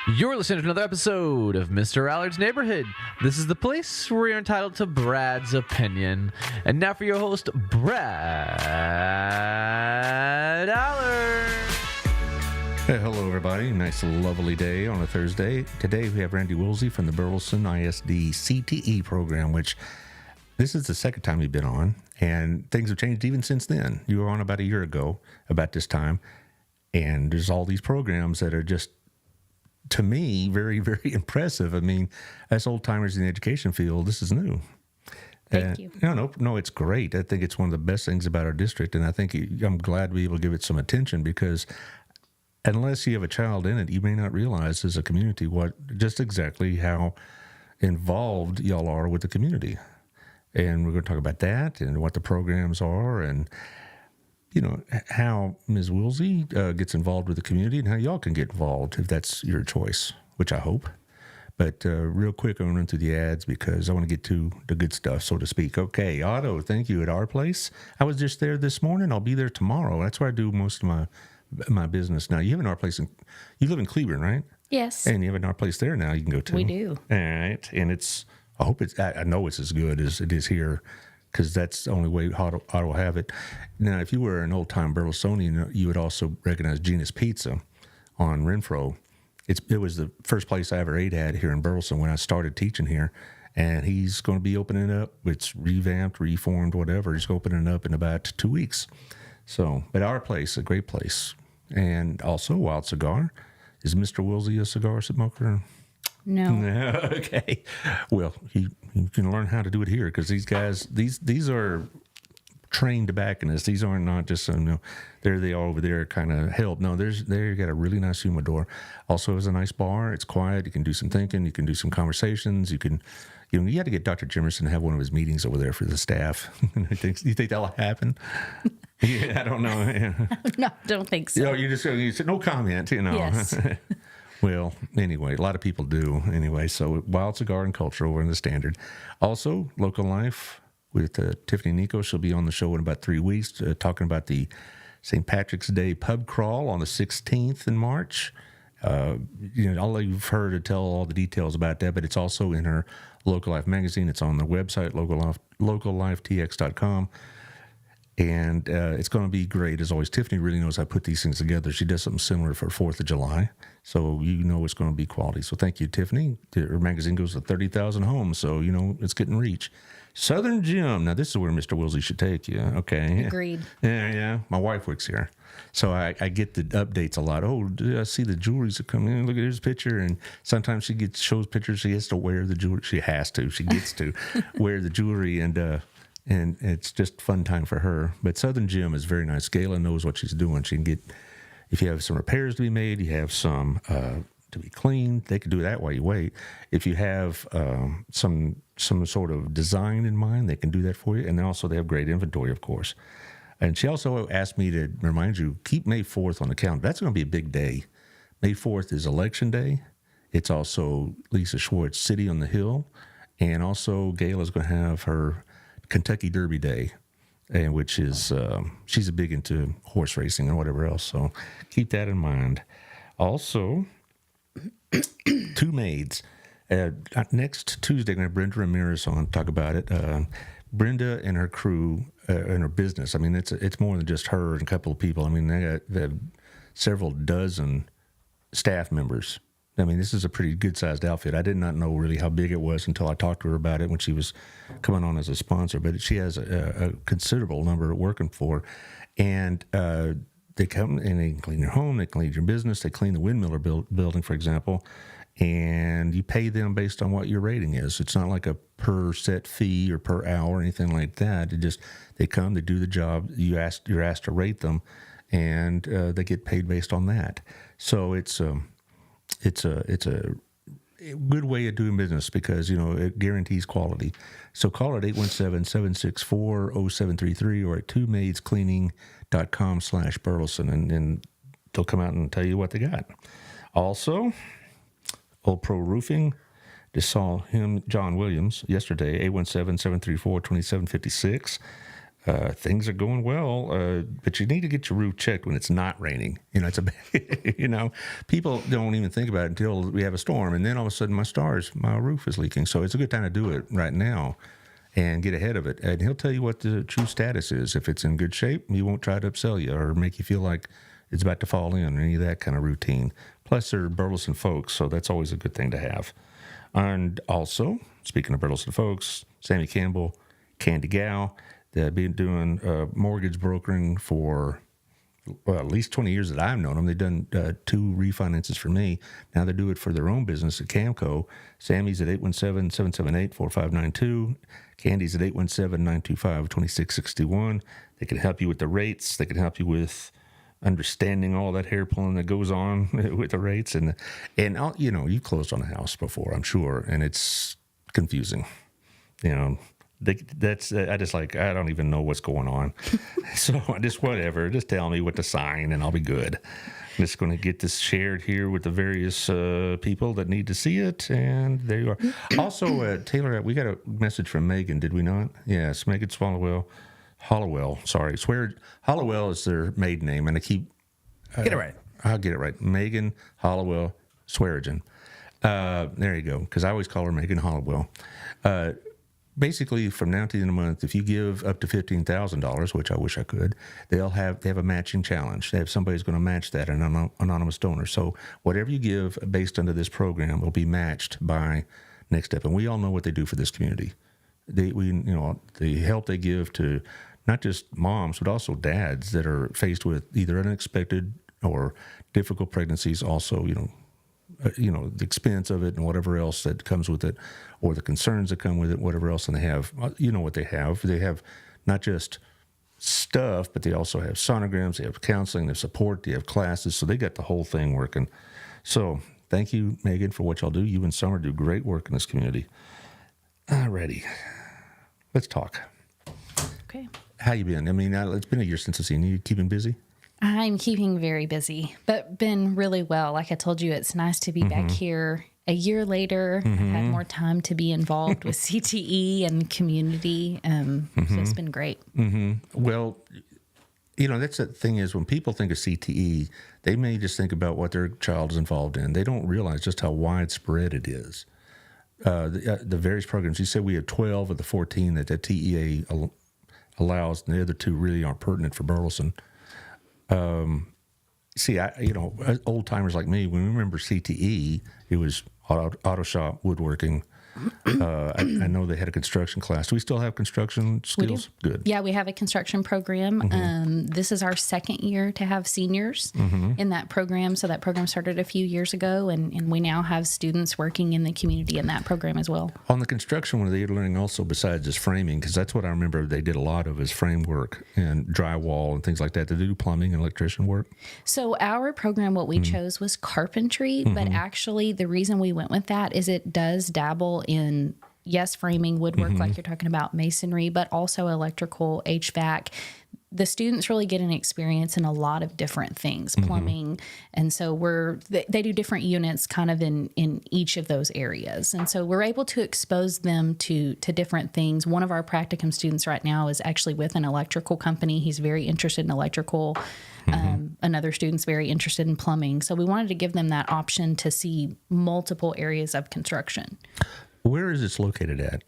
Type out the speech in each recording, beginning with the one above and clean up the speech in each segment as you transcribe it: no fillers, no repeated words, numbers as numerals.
You're listening to another episode of Mr. Allard's Neighborhood. This is the place where you're entitled to Brad's opinion. And now for your host, Brad Allard. Hey, hello, everybody. Nice, lovely day on a Thursday. Today we have Randi Woolsey from the Burleson ISD CTE program, which this is the second time you've been on, and things have changed even since then. You were on about a year ago, about this time, and there's all these programs that are just, to me, very, very impressive. I mean, as old-timers in the education field, this is new. Thank you. No, it's great. I think it's one of the best things about our district, and I think I'm glad to be able to give it some attention because unless you have a child in it, you may not realize as a community just exactly how involved y'all are with the community. And we're going to talk about that and what the programs are and, how Ms. Woolsey gets involved with the community and how y'all can get involved if that's your choice, which I hope. But real quick, I'm going to run through the ads because I want to get to the good stuff, so to speak. Okay, Otto, thank you, at our place. I was just there this morning. I'll be there tomorrow. That's where I do most of my business. Now, you have an art place, you live in Cleveland, right? Yes. And you have an art place there now you can go to. We do. All right. And I know it's as good as it is here because that's the only way Otto will have it. Now, if you were an old-time Burlesonian, you would also recognize Gina's Pizza on Renfro. It was the first place I ever ate at here in Burleson when I started teaching here. And he's going to be opening up. It's revamped, reformed, whatever. He's opening up in about 2 weeks. So, but our place, a great place. And also, Wild Cigar. Is Mr. Woolsey a cigar smoker? No. Okay. Well, you can learn how to do it here because these guys, these are trained tobacconists. These aren't not just there they are over there kind of help. No, you got a really nice humidor. Also has a nice bar. It's quiet. You can do some thinking. You can do some conversations. You can, you had to get Dr. Jimerson to have one of his meetings over there for the staff. You think that'll happen? Yeah, I don't know. No, don't think so. You said no comment, Yes. Well, anyway, a lot of people do anyway. So Wild Cigar and Culture over in the Standard. Also, Local Life with Tiffany Nico. She'll be on the show in about 3 weeks talking about the St. Patrick's Day pub crawl on the 16th in March. I'll let you've heard her tell all the details about that, but it's also in her Local Life magazine. It's on the website, locallifetx.com. And it's going to be great. As always, Tiffany really knows how to put these things together. She does something similar for 4th of July. So it's going to be quality. So thank you, Tiffany. Her magazine goes to 30,000 homes. So, it's getting reach. Southern Gym. Now, this is where Mr. Woolsey should take you. Okay. Agreed. Yeah. My wife works here. So I get the updates a lot. Oh, I see the jewelries that come in. Look at his picture. And sometimes she shows pictures. She has to wear the jewelry. She gets to wear the jewelry. And it's just fun time for her. But Southern Gym is very nice. Gayla knows what she's doing. She can get, if you have some repairs to be made, you have some to be cleaned, they can do that while you wait. If you have some sort of design in mind, they can do that for you. And then also they have great inventory, of course. And she also asked me to remind you, keep May 4th on the calendar. That's going to be a big day. May 4th is Election Day. It's also Lisa Schwartz City on the Hill. And also Gayla's going to have her Kentucky Derby Day, and which is she's big into horse racing and whatever else. So keep that in mind. Also, two maids. Next Tuesday, I'm going to have Brenda Ramirez on to talk about it. Brenda and her crew and her business. I mean, it's more than just her and a couple of people. I mean, they have several dozen staff members. I mean, this is a pretty good-sized outfit. I did not know really how big it was until I talked to her about it when she was coming on as a sponsor. But she has a considerable number working for her. And they come and they clean your home, they clean your business, they clean the windmiller building, for example. And you pay them based on what your rating is. It's not like a per set fee or per hour or anything like that. They come, they do the job. You're asked to rate them, and they get paid based on that. So it's a good way of doing business because, it guarantees quality. So call at 817-764-0733 or at twomaidscleaning.com/Burleson, and they'll come out and tell you what they got. Also, Old Pro Roofing. Just saw John Williams, yesterday, 817-734-2756. things are going well, but you need to get your roof checked when it's not raining. It's people don't even think about it until we have a storm, and then all of a sudden my roof is leaking. So it's a good time to do it right now and get ahead of it. And he'll tell you what the true status is. If it's in good shape, he won't try to upsell you or make you feel like it's about to fall in or any of that kind of routine. Plus, they're Burleson folks, so that's always a good thing to have. And also, speaking of Burleson folks, Sammy Campbell, Candy Gal, they've been doing mortgage brokering for at least 20 years that I've known them. They've done 2 refinances for me. Now they do it for their own business at Camco. Sammy's at 817-778-4592. Candy's at 817-925-2661. They can help you with the rates. They can help you with understanding all that hair pulling that goes on with the rates. And you've closed on a house before, I'm sure, and it's confusing. I don't even know what's going on. So whatever, just tell me what to sign and I'll be good. I'm just going to get this shared here with the various people that need to see it. And there you are. Also, Taylor, we got a message from Megan, did we not? Yes, Megan Hollowell, sorry. Hollowell is their maiden name, and I keep... Get it right. I'll get it right. Megan Hollowell Swearigan. There you go, because I always call her Megan Hollowell. Basically, from now to the end of the month, if you give up to $15,000, which I wish I could, they have a matching challenge. They have somebody who's going to match that, an anonymous donor. So whatever you give based under this program will be matched by Next Step. And we all know what they do for this community. The help they give to not just moms, but also dads that are faced with either unexpected or difficult pregnancies. Also, the expense of it and whatever else that comes with it, or the concerns that come with it, whatever else. And they have, what they have. They have not just stuff, but they also have sonograms, they have counseling, they have support, they have classes. So they got the whole thing working. So thank you, Megan, for what y'all do. You and Summer do great work in this community. Alrighty, let's talk. Okay. How you been? I mean, it's been a year since I've seen you. You keeping busy? I'm keeping very busy, but been really well. Like I told you, it's nice to be back here a year later. I've had more time to be involved with CTE and community. So it's been great. Well, that's the thing is when people think of CTE, they may just think about what their child is involved in. They don't realize just how widespread it is. The various programs. You said we have 12 of the 14 that the TEA allows, and the other 2 really aren't pertinent for Burleson. Old timers like me, when we remember CTE, it was auto shop, woodworking. I know they had a construction class. Do we still have construction skills? Good. Yeah, we have a construction program. This is our second year to have seniors in that program. So that program started a few years ago, and we now have students working in the community in that program as well. On the construction one, they're learning also besides just framing, because that's what I remember they did a lot of is framework and drywall and things like that. Did they do plumbing and electrician work? So our program, what we chose was carpentry, but actually the reason we went with that is it does dabble in, yes, framing, woodwork, like you're talking about, masonry, but also electrical, HVAC. The students really get an experience in a lot of different things, plumbing. And so they do different units kind of in each of those areas. And so we're able to expose them to different things. One of our practicum students right now is actually with an electrical company. He's very interested in electrical. Another student's very interested in plumbing. So we wanted to give them that option to see multiple areas of construction. Where is this located at?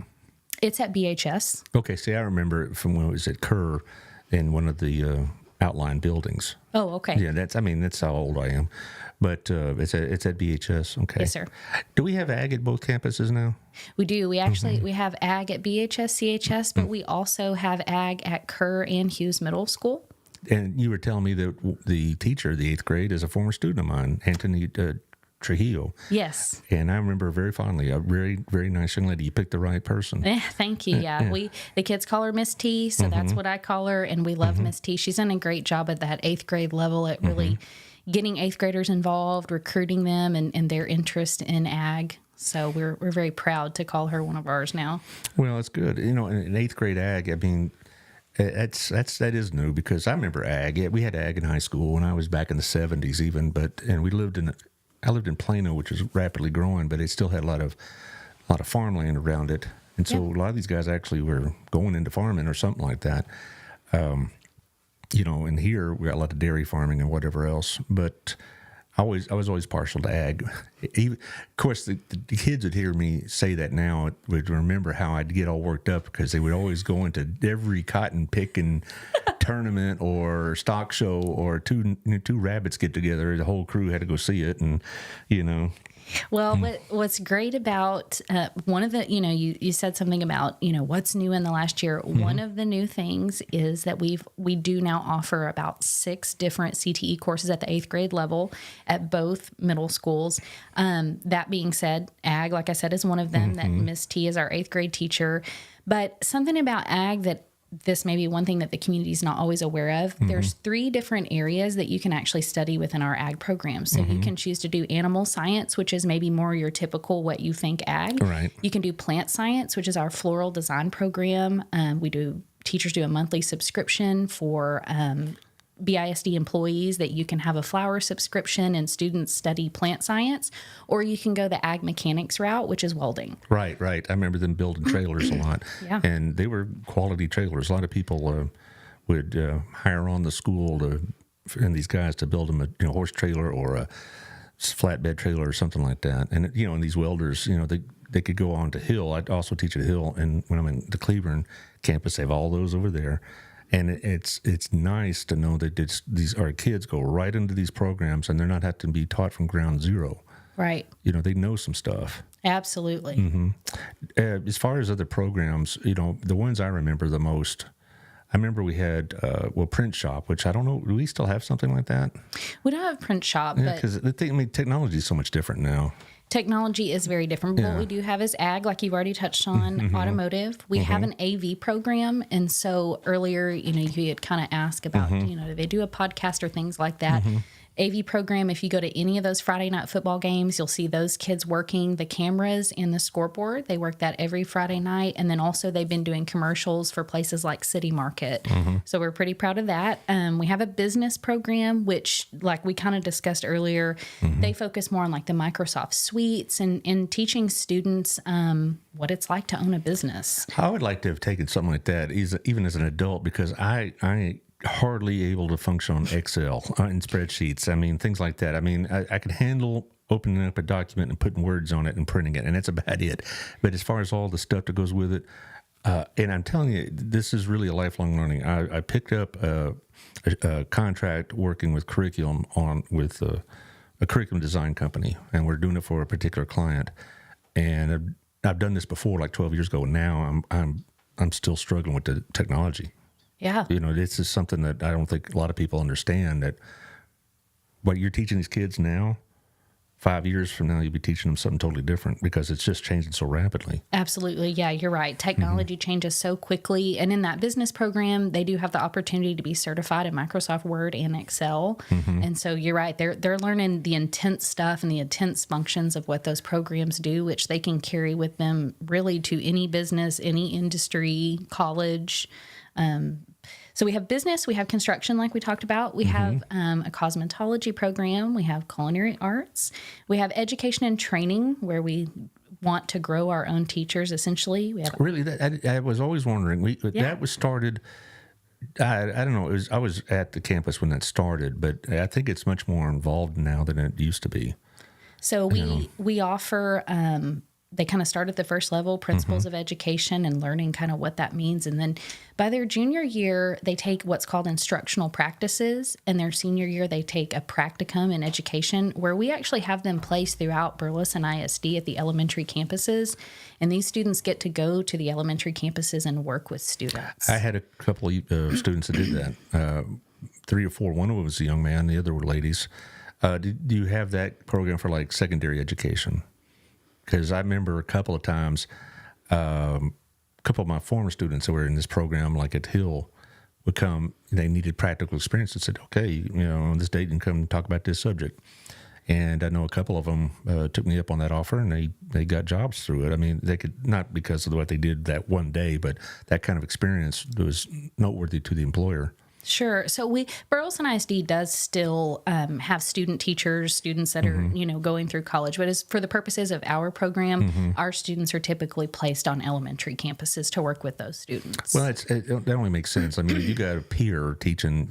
It's at BHS. Okay, see, I remember it from when it was at Kerr in one of the outline buildings. Oh, okay. Yeah, that's how old I am. But it's at BHS. Okay. Yes, sir. Do we have ag at both campuses now? We do. We actually we have ag at BHS, CHS, but we also have ag at Kerr and Hughes Middle School. And you were telling me that the teacher, the 8th grade, is a former student of mine, Anthony Trujillo. Yes. And I remember very fondly, a very, very nice young lady. You picked the right person. Thank you. Yeah. The kids call her Miss T, so that's what I call her, and we love Miss T. She's done a great job at that 8th grade level at really getting 8th graders involved, recruiting them and their interest in ag. So we're very proud to call her one of ours now. Well, it's good. In 8th grade ag, I mean, that is new, because I remember ag. Yeah, we had ag in high school when I was back in the 70s even, and I lived in Plano, which was rapidly growing, but it still had a lot of farmland around it. And so a lot of these guys actually were going into farming or something like that. And here we got a lot of dairy farming and whatever else, but I was always partial to ag. Even, of course, the kids would hear me say that now would remember how I'd get all worked up because they would always go into every cotton picking tournament or stock show or two rabbits get together. The whole crew had to go see it, and Well, what's great about one of the, you said something about, what's new in the last year. One of the new things is that we do now offer about 6 different CTE courses at the 8th grade level at both middle schools. That being said, ag, like I said, is one of them. That Miss T is our 8th grade teacher. But something about ag that this may be one thing that the community is not always aware of. There's 3 different areas that you can actually study within our ag program. So you can choose to do animal science, which is maybe more your typical what you think ag. Right. You can do plant science, which is our floral design program. Teachers do a monthly subscription for BISD employees that you can have a flower subscription and students study plant science, or you can go the ag mechanics route, which is welding. Right. I remember them building trailers a lot. Yeah. And they were quality trailers. A lot of people would hire on the school and these guys to build them a horse trailer or a flatbed trailer or something like that. And, and these welders, they could go on to Hill. I also teach at Hill. And when I'm in the Cleveland campus, they have all those over there. And it's nice to know that our kids go right into these programs and they're not having to be taught from ground zero. Right. They know some stuff. Absolutely. As far as other programs, the ones I remember the most, I remember we had, print shop, which I don't know, do we still have something like that? We don't have print shop, Yeah, but because technology is so much different now. technology is very different. Yeah. What we do have is ag, like you've already touched on, automotive. We have an AV program. And so earlier, you had kind of asked about, do they do a podcast or things like that? AV program, if you go to any of those Friday night football games, you'll see those kids working the cameras and the scoreboard. They work that every Friday night. And then also they've been doing commercials for places like City Market. So we're pretty proud of that. We have a business program, which like we kind of discussed earlier, they focus more on like the Microsoft suites and teaching students what it's like to own a business. I would like to have taken something like that, even as an adult, because I hardly able to function on Excel and spreadsheets. I mean, things like that. I mean, I could handle opening up a document and putting words on it and printing it, and that's about it. But as far as all the stuff that goes with it, and I'm telling you, this is really a lifelong learning. I picked up a contract working with curriculum with a curriculum design company, and we're doing it for a particular client. And I've done this before, like 12 years ago. Now I'm still struggling with the technology. Yeah. This is something that I don't think a lot of people understand, that what you're teaching these kids now, 5 years from now, you'll be teaching them something totally different because it's just changing so rapidly. Absolutely. Yeah, you're right. Technology changes so quickly. And in that business program, they do have the opportunity to be certified in Microsoft Word and Excel. And so you're right. They're learning the intense stuff and the intense functions of what those programs do, which they can carry with them really to any business, any industry, college. So we have business, we have construction, like we talked about. We have a cosmetology program. We have culinary arts. We have education and training, where we want to grow our own teachers, essentially. We have Really, I was always wondering. That was started. I don't know. I was at the campus when that started, but I think it's much more involved now than it used to be. So we offer. They kind of start at the first level, principles of education and learning kind of what that means. And then by their junior year, they take what's called instructional practices. And their senior year, they take a practicum in education, where we actually have them placed throughout Burleson ISD at the elementary campuses. And these students get to go to the elementary campuses and work with students. I had a couple of students that did that, 3 or 4. One of them was a young man, the other were ladies. Do you have that program for like secondary education? Because I remember a couple of times, a couple of my former students that were in this program, like at Hill, would come. They needed practical experience and said, "Okay, on this date, you can come and talk about this subject." And I know a couple of them took me up on that offer, and they got jobs through it. I mean, they could, not because of what they did that one day, but that kind of experience was noteworthy to the employer. Sure. So Burleson ISD does still have student teachers, students that are, going through college. But as for the purposes of our program, our students are typically placed on elementary campuses to work with those students. Well, that only makes sense. I mean, if you got a peer teaching,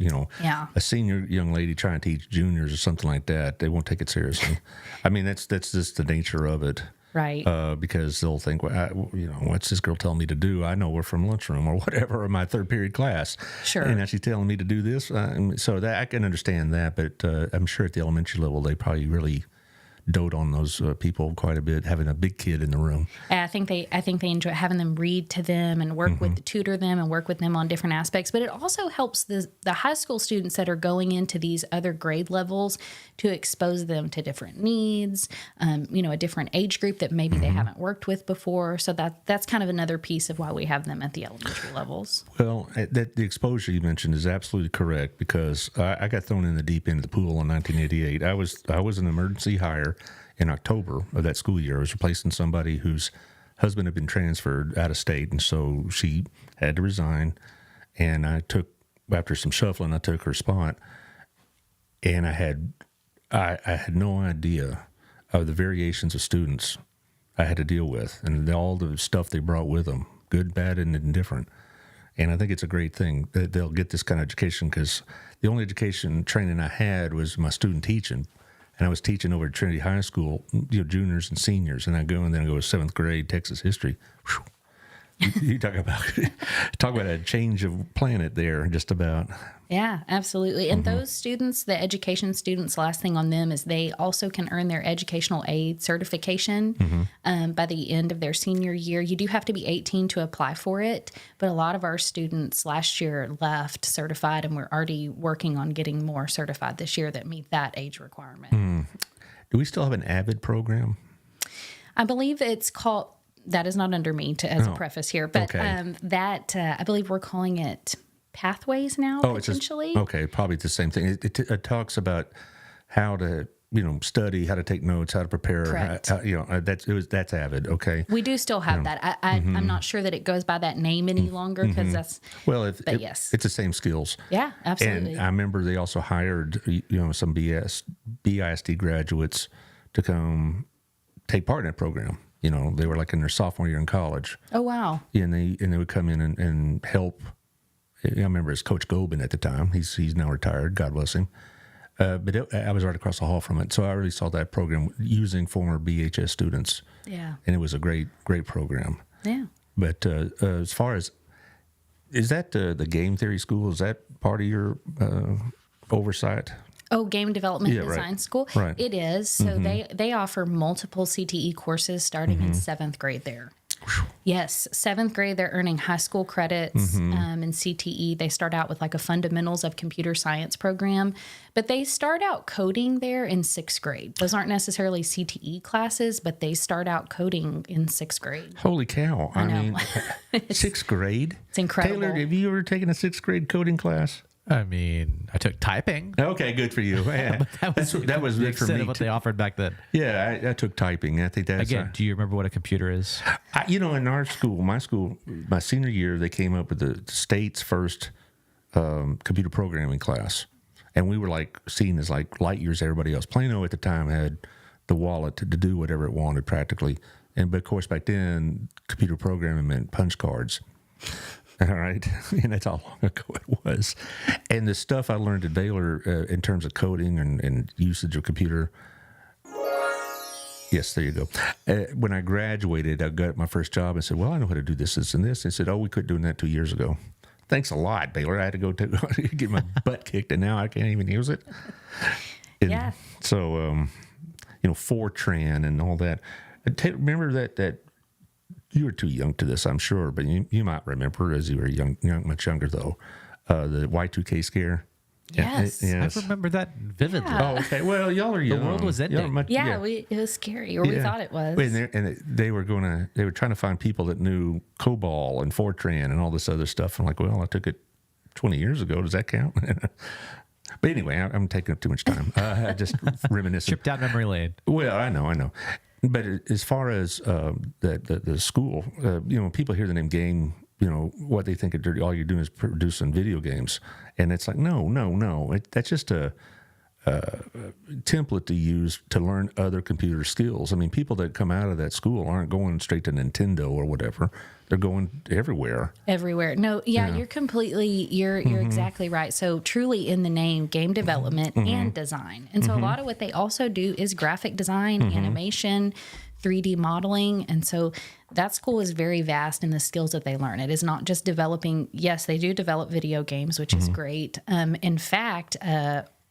a senior young lady trying to teach juniors or something like that, they won't take it seriously. I mean, that's just the nature of it. Right. Because they'll think, well, what's this girl telling me to do? I know her from lunchroom or whatever, or my third period class. Sure. And now she's telling me to do this. So that I can understand that, but I'm sure at the elementary level, they probably really dote on those people quite a bit, having a big kid in the room. I think they enjoy having them read to them and work tutor them and work with them on different aspects. But it also helps the high school students that are going into these other grade levels to expose them to different needs, a different age group that maybe they haven't worked with before. So that's kind of another piece of why we have them at the elementary levels. Well, the exposure you mentioned is absolutely correct, because I got thrown in the deep end of the pool in 1988. I was an emergency hire in October of that school year. I was replacing somebody whose husband had been transferred out of state, and so she had to resign. And after some shuffling, I took her spot, and I had no idea of the variations of students I had to deal with and all the stuff they brought with them, good, bad, and indifferent. And I think it's a great thing that they'll get this kind of education, because the only education training I had was my student teaching. And I was teaching over at Trinity High School, juniors and seniors, and I go to seventh grade Texas history. Whew. You talk about a change of planet there, just about. Yeah, absolutely. And those students, the education students, last thing on them is they also can earn their educational aid certification by the end of their senior year. You do have to be 18 to apply for it, but a lot of our students last year left certified, and we're already working on getting more certified this year that meet that age requirement. Do we still have an AVID program? I believe it's called... That is not under me as a preface here, but okay. I believe we're calling it Pathways now, potentially. Probably the same thing. It talks about how to, study, how to take notes, how to prepare. Correct. That's AVID. Okay. We do still have that. I'm not sure that it goes by that name any longer, because that's. Well, yes, it's the same skills. Yeah, absolutely. And I remember they also hired, some BISD graduates to come take part in that program. They were like in their sophomore year in college. Oh, wow. Yeah, and they would come in and help. I remember it's Coach Gobin at the time. He's now retired, God bless him. But I was right across the hall from it. So I really saw that program using former BHS students. Yeah. And it was a great, great program. Yeah. But as far as, is that the game theory school? Is that part of your oversight? Oh, game development design school. Right. It is. So they offer multiple CTE courses starting in 7th grade there. Yes, 7th grade, they're earning high school credits in CTE. They start out with like a fundamentals of computer science program, but they start out coding there in 6th grade. Those aren't necessarily CTE classes, but they start out coding in 6th grade. Holy cow. I mean, 6th grade? It's incredible. Taylor, have you ever taken a 6th grade coding class? I mean, I took typing. Okay, good for you. Yeah. that was good for me. What they offered back then. Yeah, I took typing. I think that's again. Do you remember what a computer is? In our school, my senior year, they came up with the state's first computer programming class, and we were like seen as like light years everybody else. Plano at the time had the wallet to do whatever it wanted practically, but of course back then computer programming meant punch cards. All right. And that's how long ago it was. And the stuff I learned at Baylor in terms of coding and usage of computer. Yes, there you go. When I graduated, I got my first job and said, well, I know how to do this, this, and this. They said, we quit doing that 2 years ago. Thanks a lot, Baylor. I had to go get my butt kicked, and now I can't even use it. And yeah. So, Fortran and all that. Remember that you were too young to this, I'm sure, but you might remember as you were young, much younger though, the Y2K scare. Yes. I remember that vividly. Yeah. Oh, okay. Well, y'all are young. The world was ending. It was scary, or we thought it was. And they were trying to find people that knew COBOL and Fortran and all this other stuff. I'm like, well, I took it 20 years ago. Does that count? But anyway, I'm taking up too much time. Just reminiscing. Trip down memory lane. Well, I know. But as far as the school, when people hear the name game, what they think all you're doing is producing video games. And it's like, no. That's just a template to use to learn other computer skills. I mean, people that come out of that school aren't going straight to Nintendo or whatever. They're going everywhere. No, you're exactly right. So truly in the name, game development and design. And so a lot of what they also do is graphic design, animation, 3D modeling. And so that school is very vast in the skills that they learn. It is not just developing. Yes, they do develop video games, which is great. In fact,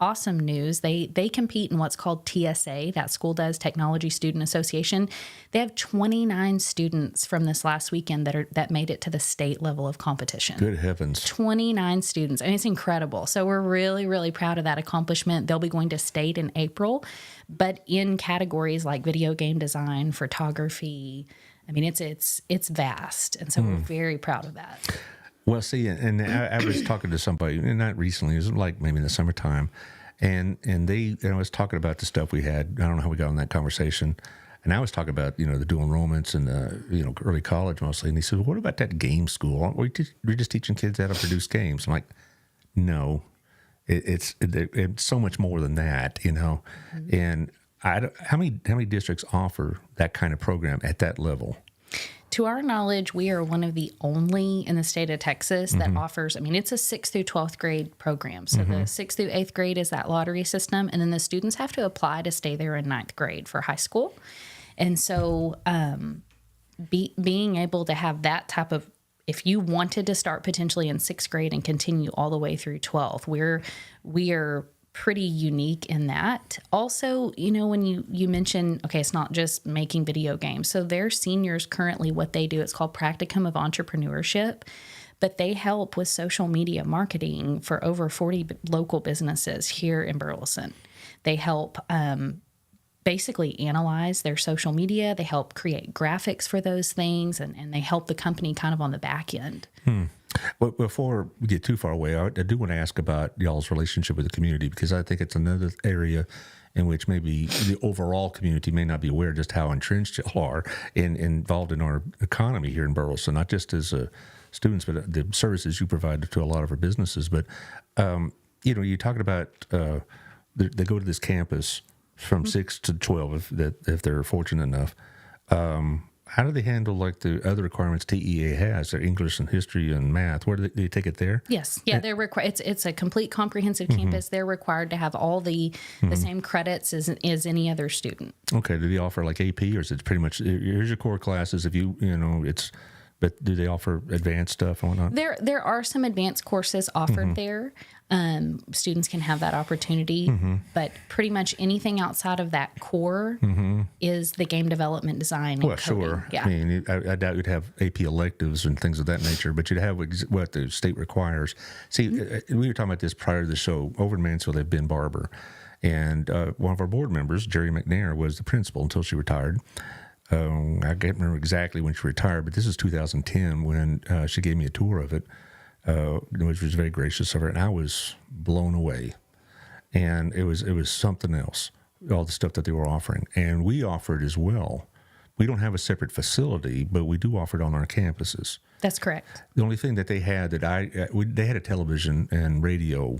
awesome news. They compete in what's called TSA. That school does, Technology Student Association. They have 29 students from this last weekend that made it to the state level of competition. Good heavens. 29 students. I mean, it's incredible. So we're really, really proud of that accomplishment. They'll be going to state in April, but in categories like video game design, photography. I mean, it's vast. And so we're very proud of that. Well, see, and I was talking to somebody, and not recently, it was like maybe in the summertime, and I was talking about the stuff we had. I don't know how we got on that conversation, and I was talking about the dual enrollments and early college mostly, and he said, well, "What about that game school? Aren't we're just teaching kids how to produce games?" I'm like, "No, it's so much more than that, And how many districts offer that kind of program at that level? To our knowledge, we are one of the only in the state of Texas that offers, it's a 6th through 12th grade program. So the 6th through 8th grade is that lottery system, and then the students have to apply to stay there in 9th grade for high school. And so being able to have that type of, if you wanted to start potentially in 6th grade and continue all the way through 12th, we are pretty unique in that. Also, when you mention, okay, it's not just making video games. So their seniors currently, what they do, it's called Practicum of Entrepreneurship, but they help with social media marketing for over 40 local businesses here in Burleson. They help basically analyze their social media. They help create graphics for those things, and they help the company kind of on the back end. Well, before we get too far away, I do want to ask about y'all's relationship with the community, because I think it's another area in which maybe the overall community may not be aware just how entrenched y'all are involved in our economy here in Burleson, not just as students, but the services you provide to a lot of our businesses. But, you're talking about they go to this campus from 6 to 12 if they're fortunate enough. How do they handle like the other requirements TEA has, their English and history and math? Where do they take it there? Yes. Yeah, they're required. It's a complete comprehensive campus. They're required to have all the same credits as any other student. Okay. Do they offer like AP, or is it pretty much, here's your core classes if but do they offer advanced stuff and whatnot? There are some advanced courses offered there. Students can have that opportunity, but pretty much anything outside of that core is the game development design and coding. Sure. Yeah. I mean, I doubt you'd have AP electives and things of that nature, but you'd have what the state requires. See, we were talking about this prior to the show. Over in Mansfield, they have Ben Barber, and one of our board members, Jerry McNair, was the principal until she retired. I can't remember exactly when she retired, but this is 2010 when she gave me a tour of it, which was very gracious of her, and I was blown away. And it was something else, all the stuff that they were offering. And we offer it as well. We don't have a separate facility, but we do offer it on our campuses. That's correct. The only thing that they had they had a television and radio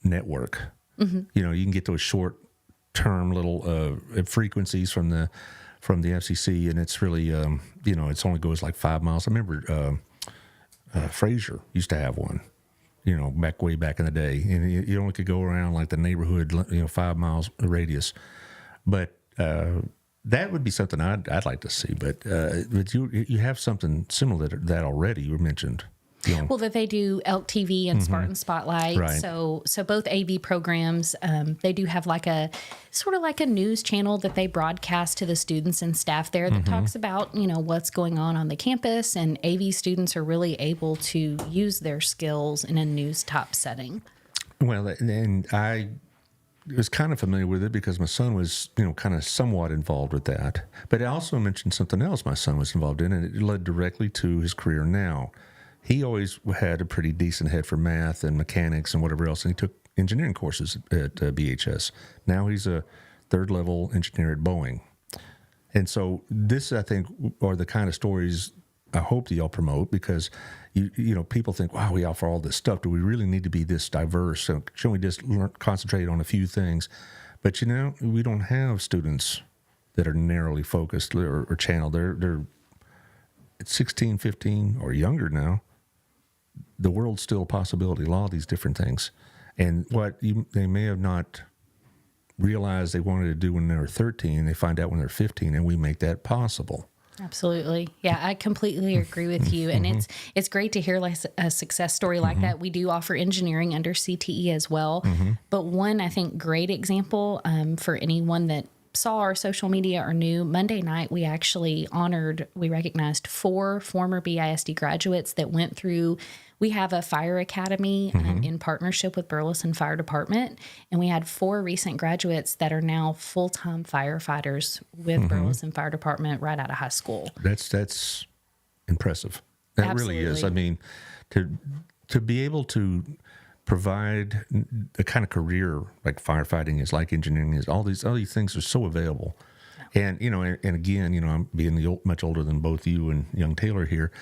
network. You can get those short-term little frequencies from the FCC, and it's really, it only goes like 5 miles. I remember Fraser used to have one, way back in the day, and you only could go around like the neighborhood, 5 miles radius. But that would be something I'd like to see. But you have something similar to that already. You mentioned. Well, that they do Elk TV and Spartan Spotlight. Right. So both AV programs, they do have like a sort of like a news channel that they broadcast to the students and staff there that talks about, what's going on the campus. And AV students are really able to use their skills in a news type setting. Well, and I was kind of familiar with it because my son was, kind of somewhat involved with that. But I also mentioned something else my son was involved in, and it led directly to his career now. He always had a pretty decent head for math and mechanics and whatever else, and he took engineering courses at BHS. Now he's a third-level engineer at Boeing. And so this, I think, are the kind of stories hope that y'all promote, because you know, people think, wow, we offer all this stuff. Do we really need to be this diverse? So shouldn't we just concentrate on a few things? But you know, we don't have students that are narrowly focused or channeled. They're at 16, 15 or younger now. The world's still a possibility. A lot of these different things, and they may have not realized they wanted to do when they were 13, they find out when they're 15, and we make that possible. Absolutely. Yeah, I completely agree with you. And it's great to hear like a success story like that. We do offer engineering under CTE as well. But one, I think, great example for anyone that saw our social media or knew, Monday night we actually recognized 4 former BISD graduates that went through. We have a fire academy in partnership with Burleson Fire Department, and we had 4 recent graduates that are now full-time firefighters with Burleson Fire Department right out of high school. That's impressive. That Absolutely. Really is. I mean, to be able to provide the kind of career like firefighting is, like engineering is, all these things are so available. And, you know, and again, you know, I'm being much older than both you and young Taylor here.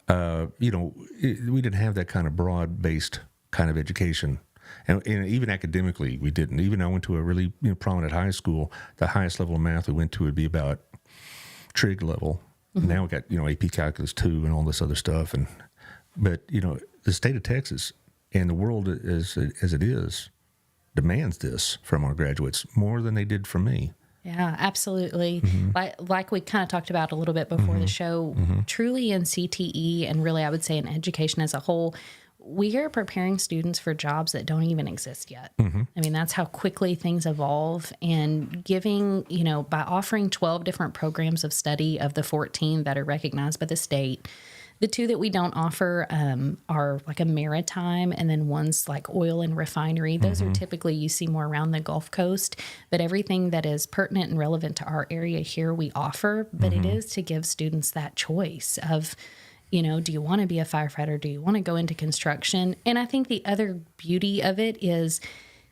You know, we didn't have that kind of broad-based kind of education. And even academically, we didn't. Even I went to a really prominent high school. The highest level of math we went to would be about trig level. Now we got, AP Calculus 2 and all this other stuff. But, the state of Texas and the world as it is demands this from our graduates more than they did from me. Yeah, absolutely. Like we kind of talked about a little bit before the show, truly in CTE, and really I would say in education as a whole, we are preparing students for jobs that don't even exist yet. I mean, that's how quickly things evolve, and giving, by offering 12 different programs of study of the 14 that are recognized by the state. The 2 that we don't offer are like a maritime, and then one's like oil and refinery. Those are typically you see more around the Gulf Coast, but everything that is pertinent and relevant to our area here we offer. But it is to give students that choice of, do you want to be a firefighter? Do you want to go into construction? And I think the other beauty of it is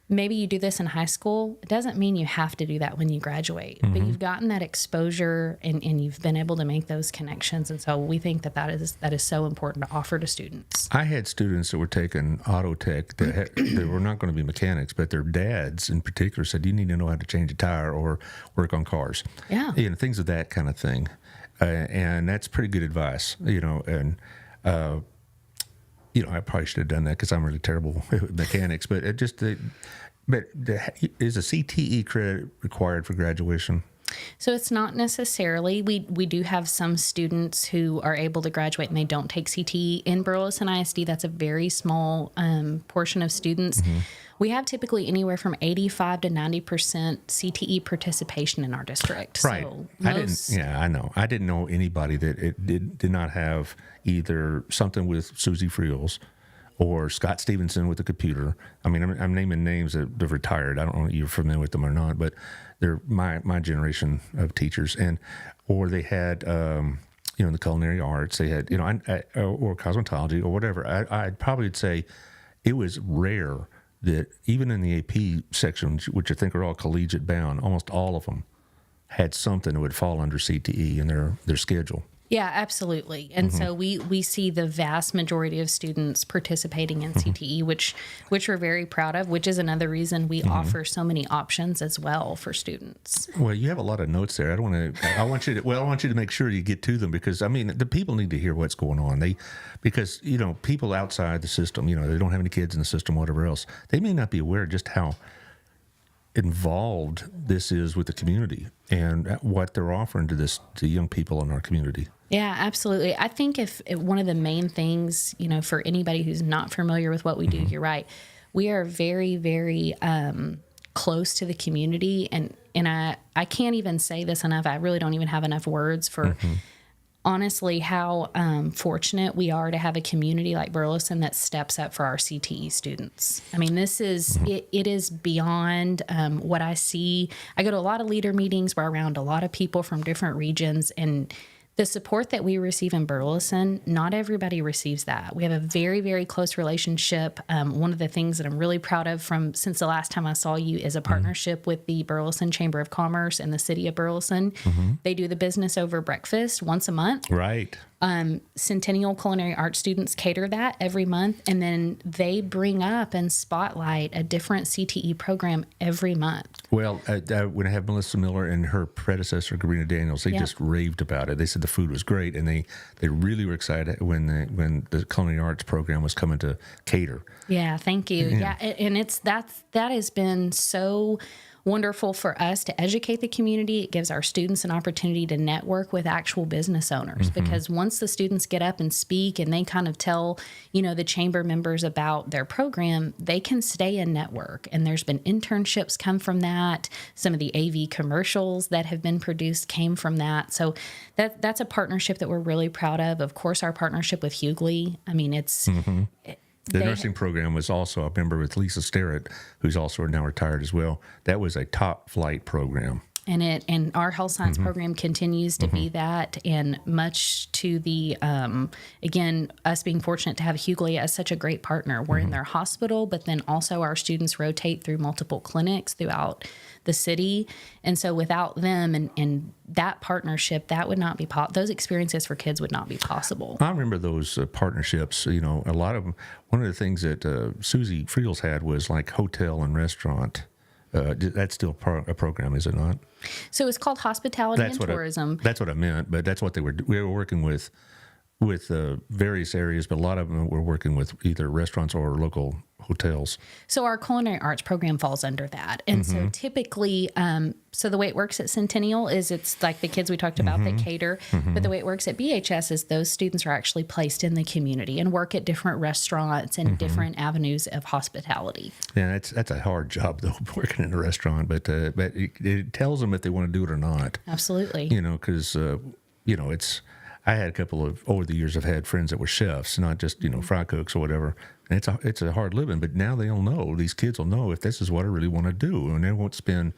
maybe you do this in high school. It doesn't mean you have to do that when you graduate, but you've gotten that exposure and you've been able to make those connections. And so we think that is so important to offer to students. I had students that were taking auto tech that were not going to be mechanics, but their dads in particular said, you need to know how to change a tire or work on cars. Yeah. Things of that kind of thing. And that's pretty good advice, I probably should have done that because I'm really terrible with mechanics, but is a CTE credit required for graduation? So it's not necessarily. We do have some students who are able to graduate and they don't take CTE. In Burleson ISD, that's a very small portion of students. We have typically anywhere from 85 to 90% CTE participation in our district. Right. So I know. I didn't know anybody that did not have either something with Susie Friels or Scott Stevenson with the computer. I mean, I'm naming names that have retired. I don't know if you're familiar with them or not, but they're my generation of teachers, or they had the culinary arts. They had or cosmetology or whatever. I'd probably say it was rare that even in the AP section, which I think are all collegiate bound, almost all of them had something that would fall under CTE in their schedule. Yeah, absolutely. And so we see the vast majority of students participating in CTE, which we're very proud of, which is another reason we offer so many options as well for students. Well, you have a lot of notes there. I want you to make sure you get to them, because the people need to hear what's going on. Because people outside the system, they don't have any kids in the system, whatever else, they may not be aware just how involved this is with the community and what they're offering to young people in our community. Yeah, absolutely. I think if one of the main things, for anybody who's not familiar with what we do, you're right. We are very, very close to the community, and I can't even say this enough. I really don't even have enough words for honestly how fortunate we are to have a community like Burleson that steps up for our CTE students. I mean, this is it is beyond what I see. I go to a lot of leader meetings where I'm around a lot of people from different regions, and the support that we receive in Burleson, not everybody receives that. We have a very, very close relationship. One of the things that I'm really proud of since the last time I saw you is a partnership with the Burleson Chamber of Commerce and the city of Burleson. They do the business over breakfast once a month. Right. Centennial Culinary Arts students cater that every month, and then they bring up and spotlight a different CTE program every month. Well, when I have Melissa Miller and her predecessor, Karina Daniels, they just raved about it. They said the food was great, and they really were excited when the culinary arts program was coming to cater. Yeah, thank you. Yeah, and that has been so wonderful for us to educate the community. It gives our students an opportunity to network with actual business owners, because once the students get up and speak and they kind of tell, the chamber members about their program, they can stay and network. And there's been internships come from that. Some of the AV commercials that have been produced came from that. So that's a partnership that we're really proud of. Of course, our partnership with Hughley. I mean, it's... The nursing program was also, I remember with Lisa Sterrett, who's also now retired as well. That was a top flight program. And our health science program continues to be that, and much to the, again, us being fortunate to have Hughley as such a great partner. We're in their hospital, but then also our students rotate through multiple clinics throughout the city. And so without them and that partnership, that would not be those experiences for kids would not be possible. I remember those partnerships, a lot of them. One of the things that Susie Friels had was like hotel and restaurant. That's still a program, is it not? So it's called hospitality and tourism. That's what I meant, but that's what we were working with various areas, but a lot of them were working with either restaurants or local hotels. So our culinary arts program falls under that. And so typically, so the way it works at Centennial is it's like the kids we talked about that cater, but the way it works at BHS is those students are actually placed in the community and work at different restaurants and different avenues of hospitality. Yeah, that's a hard job though, working in a restaurant, but it tells them if they want to do it or not. Absolutely. Because it's. I had a couple of, over the years, I've had friends that were chefs, not just, fry cooks or whatever. And it's a hard living, but now they'll know, these kids will know if this is what I really want to do. And they won't spend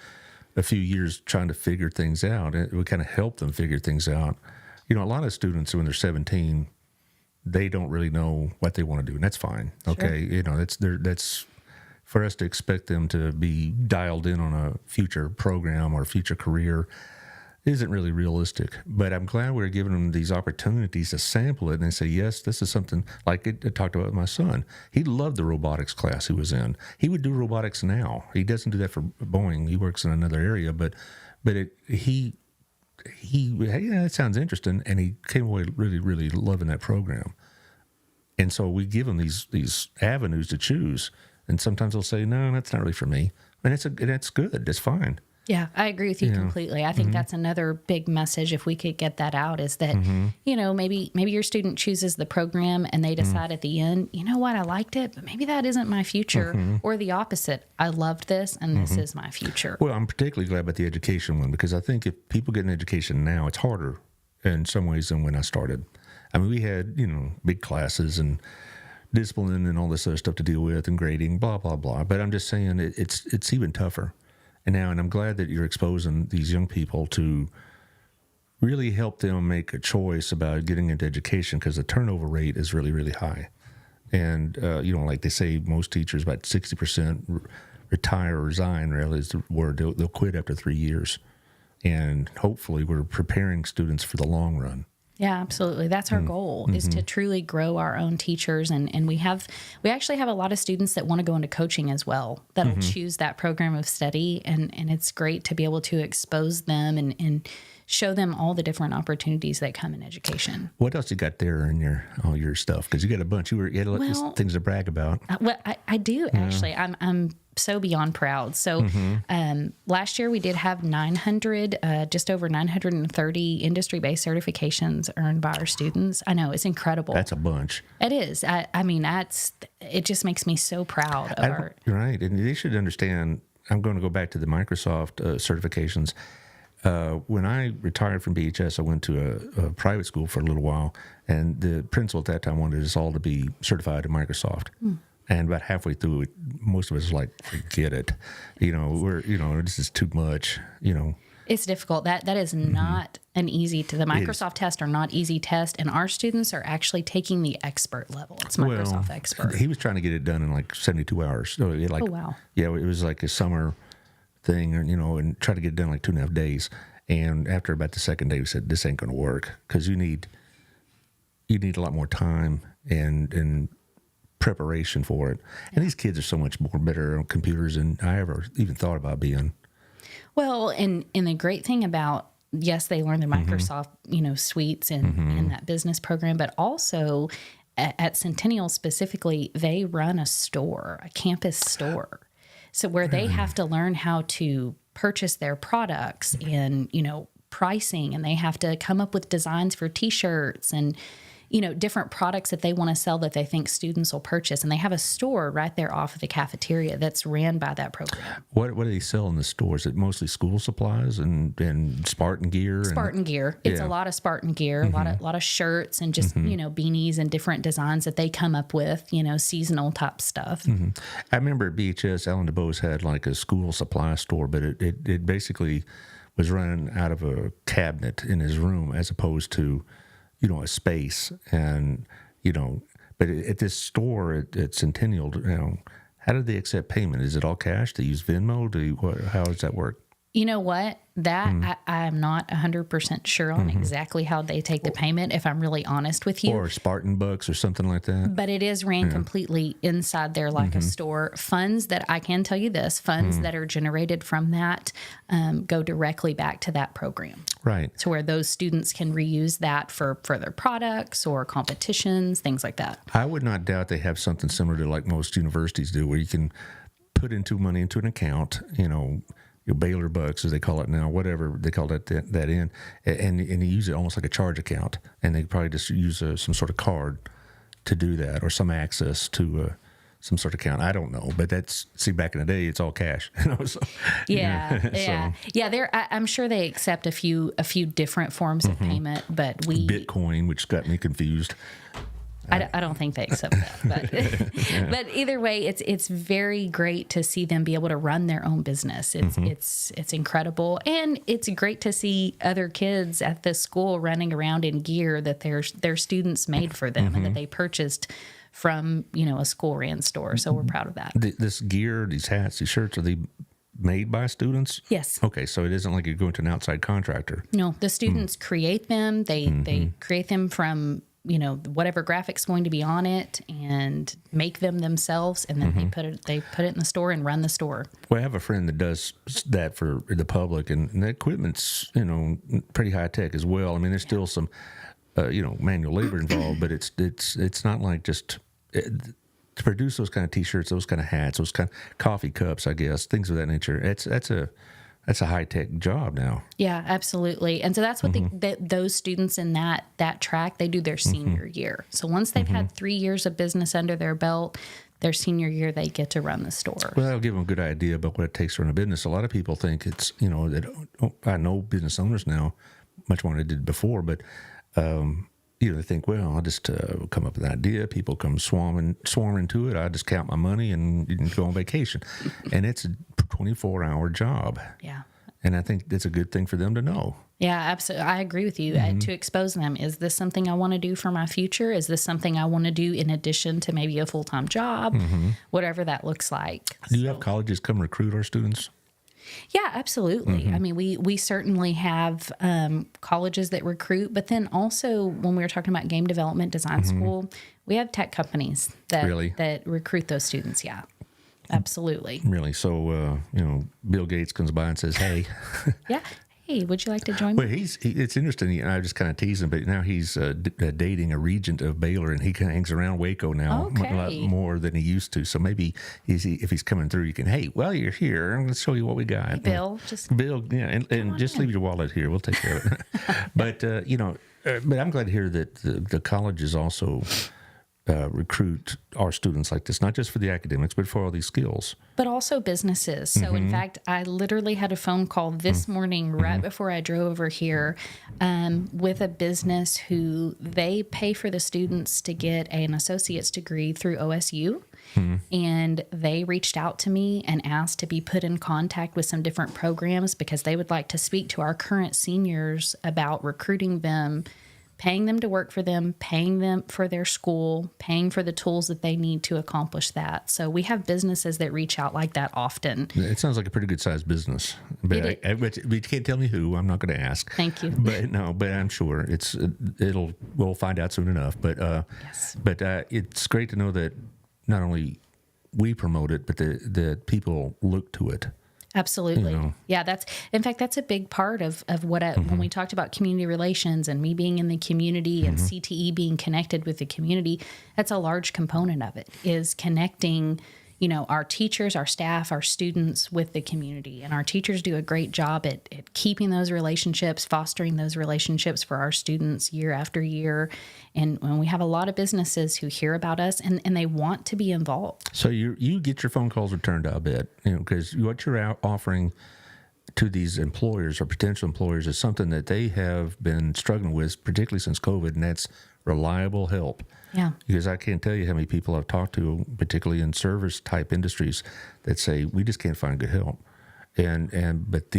a few years trying to figure things out. It would kind of help them figure things out. A lot of students, when they're 17, they don't really know what they want to do, and that's fine. Okay. Sure. That's for us to expect them to be dialed in on a future program or a future career isn't really realistic. But I'm glad we're giving them these opportunities to sample it and they say, yes, this is something like I talked about with my son. He loved the robotics class he was in. He would do robotics now. He doesn't do that for Boeing. He works in another area, but he it sounds interesting, and he came away really, really loving that program. And so we give them these avenues to choose, and sometimes they'll say, no, that's not really for me. And that's good. That's fine. Yeah, I agree with you completely. I think that's another big message, if we could get that out, is that, maybe your student chooses the program and they decide at the end, you know what, I liked it, but maybe that isn't my future, or the opposite. I loved this and this is my future. Well, I'm particularly glad about the education one, because I think if people get an education now, it's harder in some ways than when I started. I mean, we had, big classes and discipline and all this other stuff to deal with and grading, blah, blah, blah. But I'm just saying it's even tougher. And I'm glad that you're exposing these young people to really help them make a choice about getting into education, because the turnover rate is really, really high. And, like they say, most teachers, about 60% retire or resign, really, is the word. They'll quit after 3 years. And hopefully we're preparing students for the long run. Yeah, absolutely. That's our goal, is to truly grow our own teachers. And we actually have a lot of students that want to go into coaching as well, that'll choose that program of study. And it's great to be able to expose them and show them all the different opportunities that come in education. What else you got there in all your stuff? Because you got a bunch. You had things to brag about. Well, I do actually. I'm so beyond proud. So last year we did have 900, just over 930 industry-based certifications earned by our students. I know, it's incredible. That's a bunch. It is. I mean, it just makes me so proud of our... Right. And they should understand, I'm going to go back to the Microsoft certifications. When I retired from BHS, I went to a private school for a little while, and the principal at that time wanted us all to be certified in Microsoft. And about halfway through it, most of us were like, forget it. This is too much, It's difficult. That is not an easy the Microsoft tests are not easy tests, and our students are actually taking the expert level. It's Microsoft Expert. He was trying to get it done in like 72 hours. So oh, wow. Yeah, it was like a summer thing, and try to get it done in like 2.5 days. And after about the second day, we said, this ain't going to work, because you need you need a lot more time and preparation for it. And these kids are so much more better on computers than I ever even thought about being. Well, and the great thing about, yes, they learn the Microsoft, suites and that business program, but also at Centennial specifically, they run a store, a campus store. So where they have to learn how to purchase their products and, pricing, and they have to come up with designs for T-shirts and, different products that they want to sell that they think students will purchase. And they have a store right there off of the cafeteria that's ran by that program. What do they sell in the store? Is it mostly school supplies and Spartan gear? Spartan gear. It's a lot of Spartan gear, a lot of shirts and just, beanies and different designs that they come up with, seasonal type stuff. I remember at BHS, Alan DeBose had like a school supply store, but it basically was running out of a cabinet in his room as opposed to, a space. And, but at this store at Centennial, how do they accept payment? Is it all cash? Do they use Venmo? How does that work? You know what? That I'm not 100% sure on exactly how they take the payment, if I'm really honest with you. Or Spartan bucks or something like that. But it is ran completely inside there like a store. Funds that, I can tell you this, funds that are generated from that go directly back to that program. Right. To where those students can reuse that for further products or competitions, things like that. I would not doubt they have something similar to like most universities do, where you can put money into an account, your Baylor bucks, as they call it now, whatever they call that in, and you use it almost like a charge account, and they probably just use some sort of card to do that, or some access to some sort of account. I don't know, but back in the day, it's all cash. So, I'm sure they accept a few different forms of payment, but Bitcoin, which got me confused. I don't think they accept that, but but either way, it's very great to see them be able to run their own business. It's incredible, and it's great to see other kids at the school running around in gear that their students made for them and that they purchased from a school ran store. So we're proud of that. This gear, these hats, these shirts, are they made by students? Yes. Okay, so it isn't like you're going to an outside contractor. No, the students create them. They create them from whatever graphic's going to be on it and make them themselves, and then they put it in the store and run the store. Well, I have a friend that does that for the public, and the equipment's pretty high tech as well. I mean, there's still some manual labor involved, but it's not like just to produce those kind of T-shirts, those kind of hats, those kind of coffee cups, I guess, things of that nature. That's a high-tech job now. Yeah, absolutely. And so that's what those students in that track, they do their senior year. So once they've had 3 years of business under their belt, their senior year, they get to run the store. Well, that'll give them a good idea about what it takes to run a business. A lot of people think it's, I know business owners now much more than I did before, but, they think, well, I'll just come up with an idea. People come swarming to it. I just count my money and go on vacation. And it's a 24-hour job. Yeah. And I think that's a good thing for them to know. Yeah, absolutely. I agree with you. To expose them, is this something I want to do for my future? Is this something I want to do in addition to maybe a full-time job? Whatever that looks like. Do you have colleges come recruit our students? Yeah, absolutely. I mean, we certainly have colleges that recruit, but then also when we were talking about game development design school, we have tech companies that recruit those students. Yeah, absolutely. Really? So, Bill Gates comes by and says, hey. Yeah. Hey, would you like to join me? Well, it's interesting. I just kind of tease him, but now he's dating a regent of Baylor, and he kind of hangs around Waco now a lot more than he used to. So maybe if he's coming through, you can, hey, while you're here, I'm going to show you what we got. Hey, Bill, and just leave your wallet here. We'll take care of it. But, but I'm glad to hear that the colleges also recruit our students like this, not just for the academics, but for all these skills. But also businesses. So, in fact, I literally had a phone call this morning right before I drove over here with a business who they pay for the students to get an associate's degree through OSU. And they reached out to me and asked to be put in contact with some different programs because they would like to speak to our current seniors about recruiting them paying them to work for them, paying them for their school, paying for the tools that they need to accomplish that. So we have businesses that reach out like that often. It sounds like a pretty good sized business, but but you can't tell me who. I'm not going to ask. Thank you. But I'm sure we'll find out soon enough. But Yes. but it's great to know that not only we promote it, but the people look to it. Absolutely. You know. Yeah, that's a big part of what when we talked about community relations and me being in the community and CTE being connected with the community, that's a large component of it, is connecting, our teachers, our staff, our students with the community. And our teachers do a great job at keeping those relationships, fostering those relationships for our students year after year. And when we have a lot of businesses who hear about us and they want to be involved. So you get your phone calls returned, I bet, because what you're offering to these employers or potential employers is something that they have been struggling with, particularly since COVID, and that's reliable help. Yeah. Because I can't tell you how many people I've talked to, particularly in service type industries, that say we just can't find good help. But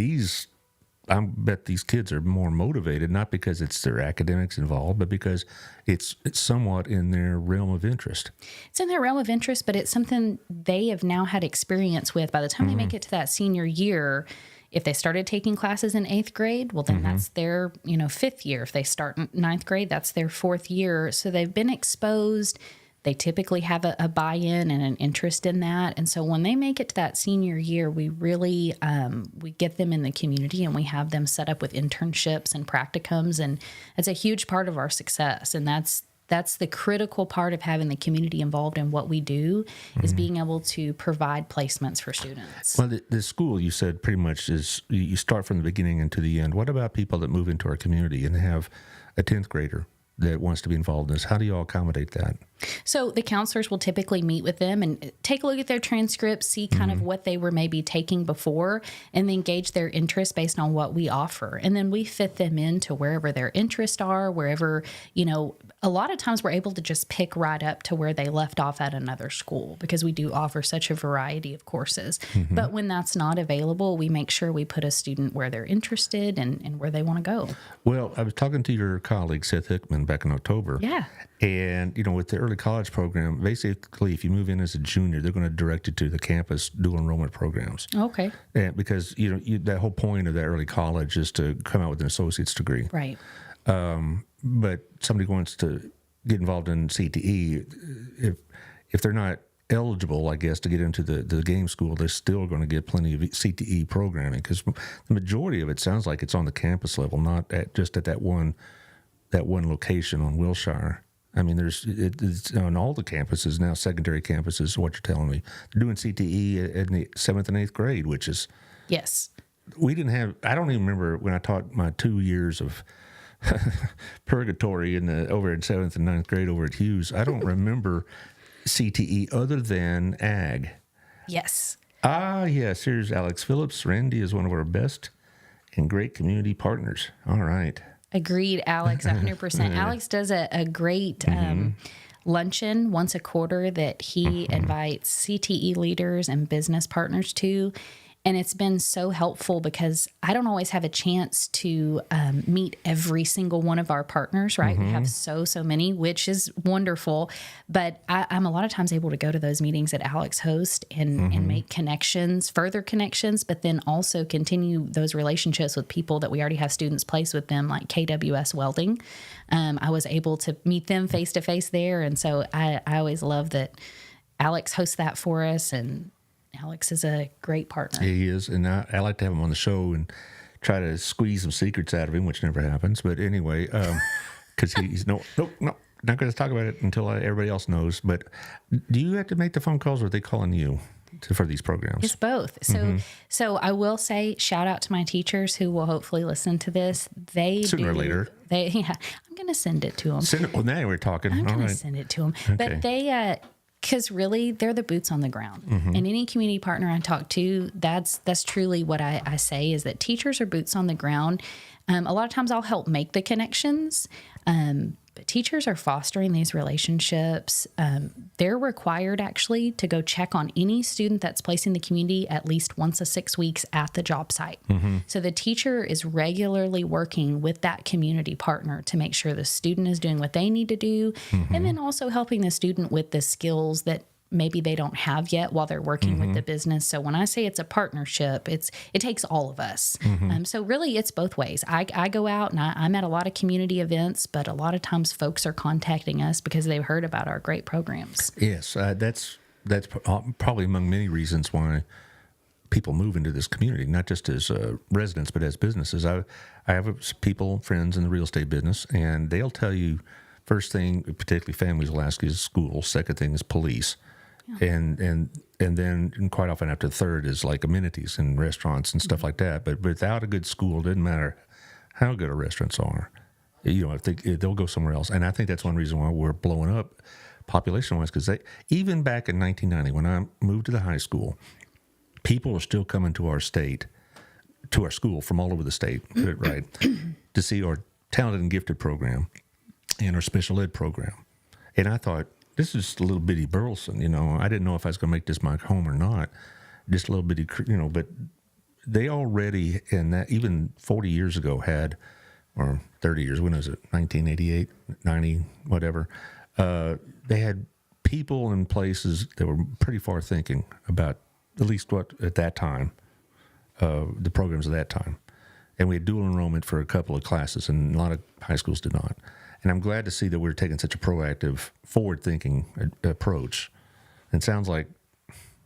I bet these kids are more motivated, not because it's their academics involved, but because it's somewhat in their realm of interest. It's in their realm of interest, but it's something they have now had experience with. By the time they make it to that senior year, if they started taking classes in 8th grade, well, then that's their, 5th year. If they start in 9th grade, that's their 4th year. So they've been exposed. They typically have a buy-in and an interest in that. And so when they make it to that senior year, we really, we get them in the community and we have them set up with internships and practicums. And it's a huge part of our success. And that's the critical part of having the community involved in what we do, is being able to provide placements for students. Well, the school, you said, pretty much is you start from the beginning and to the end. What about people that move into our community and have a 10th grader that wants to be involved in this? How do you all accommodate that? So the counselors will typically meet with them and take a look at their transcripts, see kind of what they were maybe taking before, and then gauge their interest based on what we offer. And then we fit them into wherever their interests are, wherever, a lot of times we're able to just pick right up to where they left off at another school, because we do offer such a variety of courses. But when that's not available, we make sure we put a student where they're interested and where they want to go. Well, I was talking to your colleague, Seth Hickman, back in October. Yeah. And, with the early college program, basically, if you move in as a junior, they're going to direct you to the campus dual enrollment programs. Okay. And because, that whole point of that early college is to come out with an associate's degree. Right. But somebody wants to get involved in CTE, if they're not eligible, I guess, to get into the game school, they're still going to get plenty of CTE programming, because the majority of it sounds like it's on the campus level, not just at that one location on Wilshire. I mean, it's on all the campuses now, secondary campuses, what you're telling me. They're doing CTE in the 7th and 8th grade, which is... Yes. I don't even remember when I taught my 2 years of purgatory over in 7th and 9th grade over at Hughes. I don't remember CTE other than ag. Yes. Yes. Here's Alex Phillips. Randi is one of our best and great community partners. All right. Agreed, Alex, 100%. Alex does a great luncheon once a quarter that he invites CTE leaders and business partners to. And it's been so helpful because I don't always have a chance to meet every single one of our partners, right? We have so many, which is wonderful. But I'm a lot of times able to go to those meetings that Alex hosts and make connections, further connections, but then also continue those relationships with people that we already have students placed with them, like KWS Welding. I was able to meet them face to face there. And so I always love that Alex hosts that for us, and Alex is a great partner. Yeah, he is. And I like to have him on the show and try to squeeze some secrets out of him, which never happens. But anyway, because he's nope, not going to talk about it until everybody else knows. But do you have to make the phone calls, or are they calling you for these programs? It's both. So I will say, shout out to my teachers who will hopefully listen to this. Sooner or later. I'm going to send it to them. Well, now we're talking. I'm going to send it to them. Okay. But they... because really, they're the boots on the ground. And any community partner I talk to, that's truly what I say, is that teachers are boots on the ground. A lot of times I'll help make the connections, But teachers are fostering these relationships. They're required actually to go check on any student that's placed in the community at least once a 6 weeks at the job site. So the teacher is regularly working with that community partner to make sure the student is doing what they need to do, and then also helping the student with the skills that maybe they don't have yet while they're working with the business. So when I say it's a partnership, it takes all of us. So really it's both ways. I go out and I'm at a lot of community events, but a lot of times folks are contacting us because they've heard about our great programs. Yes, that's probably among many reasons why people move into this community, not just as residents, but as businesses. I have people, friends in the real estate business, and they'll tell you first thing, particularly families will ask, is school. Second thing is police. And then quite often after the third is like amenities and restaurants and stuff like that. But without a good school, it doesn't matter how good our restaurants are. If they'll go somewhere else. And I think that's one reason why we're blowing up population-wise, because even back in 1990, when I moved to the high school, people are still coming to our state, to our school from all over the state, put it right, to see our talented and gifted program and our special ed program. And I thought, this is just a little bitty Burleson, I didn't know if I was going to make this my home or not. Just a little bitty, but they already, and that even 40 years ago had, or 30 years, when was it, 1988, 90, whatever, they had people in places that were pretty far thinking about at least what, at that time, the programs of that time. And we had dual enrollment for a couple of classes, and a lot of high schools did not. And I'm glad to see that we're taking such a proactive, forward-thinking approach. And it sounds like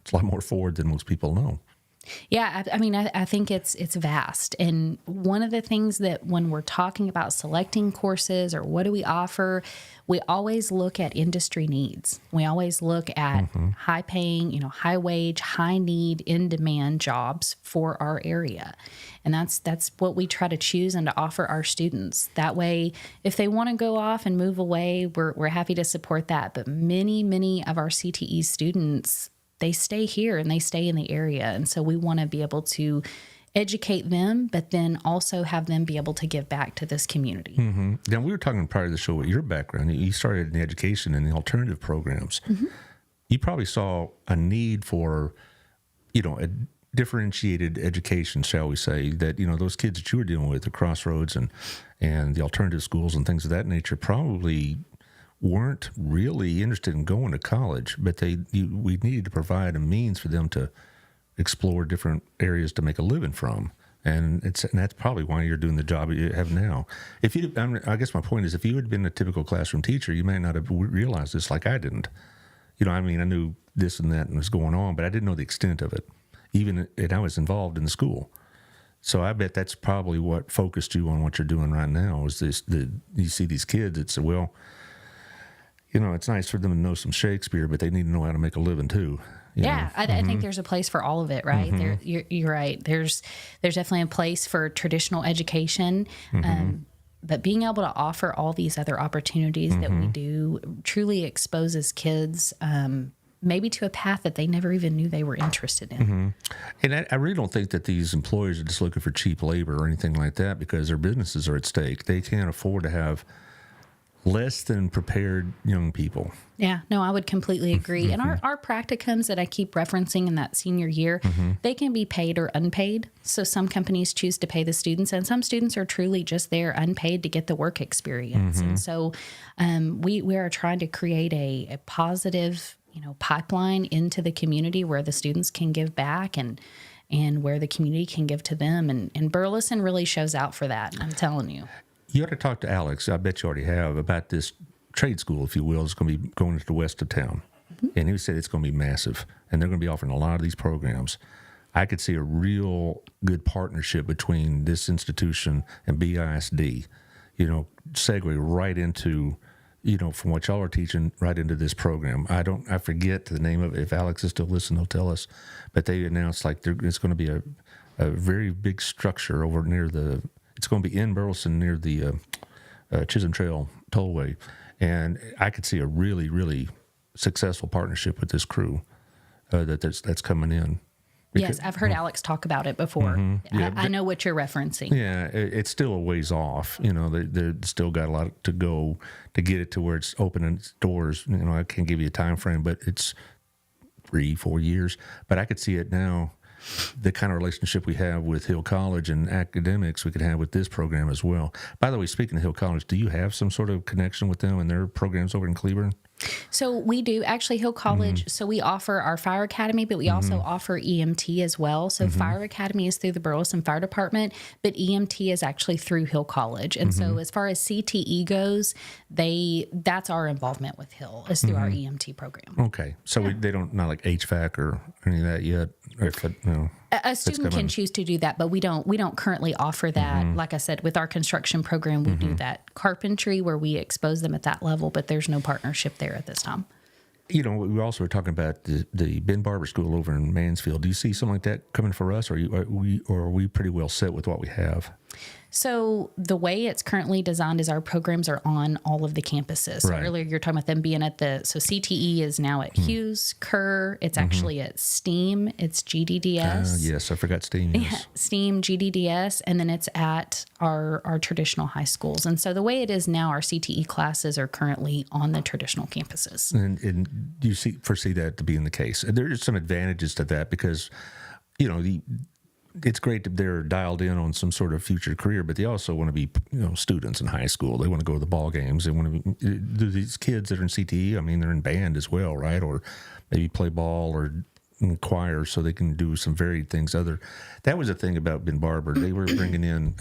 it's a lot more forward than most people know. Yeah, I think it's vast. And one of the things that when we're talking about selecting courses or what do we offer, we always look at industry needs. We always look at high paying, high wage, high need, in demand jobs for our area. And that's what we try to choose and to offer our students. That way, if they want to go off and move away, we're happy to support that. But many of our CTE students, they stay here and they stay in the area. And so we want to be able to educate them, but then also have them be able to give back to this community. Now, we were talking prior to the show with your background. You started in education and the alternative programs. You probably saw a need for, a differentiated education, shall we say, that, those kids that you were dealing with, the Crossroads and the alternative schools and things of that nature probably weren't really interested in going to college, but we needed to provide a means for them to explore different areas to make a living from. And that's probably why you're doing the job you have now. I guess my point is, if you had been a typical classroom teacher, you may not have realized this like I didn't. I knew this and that and was going on, but I didn't know the extent of it. And I was involved in the school. So I bet that's probably what focused you on what you're doing right now, is you see these kids that say, well, it's nice for them to know some Shakespeare, but they need to know how to make a living too. I think there's a place for all of it, right? You're right. There's definitely a place for traditional education, but being able to offer all these other opportunities that we do truly exposes kids maybe to a path that they never even knew they were interested in. And I really don't think that these employers are just looking for cheap labor or anything like that, because their businesses are at stake. They can't afford to have less than prepared young people. Yeah, no, I would completely agree. And our practicums that I keep referencing in that senior year, they can be paid or unpaid. So some companies choose to pay the students, and some students are truly just there unpaid to get the work experience. And so we are trying to create a positive, pipeline into the community where the students can give back and where the community can give to them. And Burleson really shows out for that, I'm telling you. You ought to talk to Alex, I bet you already have, about this trade school, if you will. It's going to be going into the west of town. And he said it's going to be massive, and they're going to be offering a lot of these programs. I could see a real good partnership between this institution and BISD, segue right into, from what y'all are teaching, right into this program. I forget the name of it. If Alex is still listening, he'll tell us. But they announced it's going to be a very big structure over near it's going to be in Burleson near the Chisholm Trail Tollway. And I could see a really, really successful partnership with this crew that's coming in. Yes, I've heard Alex talk about it before. Yeah, I know what you're referencing. Yeah, it's still a ways off. They still got a lot to go to get it to where it's opening its doors. I can't give you a time frame, but it's 3-4 years. But I could see it now. The kind of relationship we have with Hill College and academics we could have with this program as well. By the way, speaking of Hill College, do you have some sort of connection with them and their programs over in Cleburne? So we do actually Hill College. So we offer our fire academy, but we also offer EMT as well. So fire academy is through the Burleson Fire Department, but EMT is actually through Hill College. And so as far as CTE goes, that's our involvement with Hill is through our EMT program. Okay, so they don't not like HVAC or any of that yet. Or if a student can choose to do that, but we don't currently offer that. Like I said, with our construction program, we do that carpentry where we expose them at that level, but there's no partnership there at this time. We also were talking about the Ben Barber School over in Mansfield. Do you see something like that coming for us, or are we pretty well set with what we have? So the way it's currently designed is our programs are on all of the campuses. So earlier you're talking about them being at so CTE is now at Hughes, Kerr. It's actually at STEAM. It's GDDS. Yes, I forgot STEAM. Yes. STEAM, GDDS, and then it's at our traditional high schools. And so the way it is now, our CTE classes are currently on the traditional campuses. And do you foresee that to being the case? There's some advantages to that because, it's great that they're dialed in on some sort of future career, but they also want to be, students in high school. They want to go to the ball games. They want to be, these kids that are in CTE, they're in band as well, right? Or maybe play ball or in choir so they can do some varied things. That was the thing about Ben Barber. They were bringing in,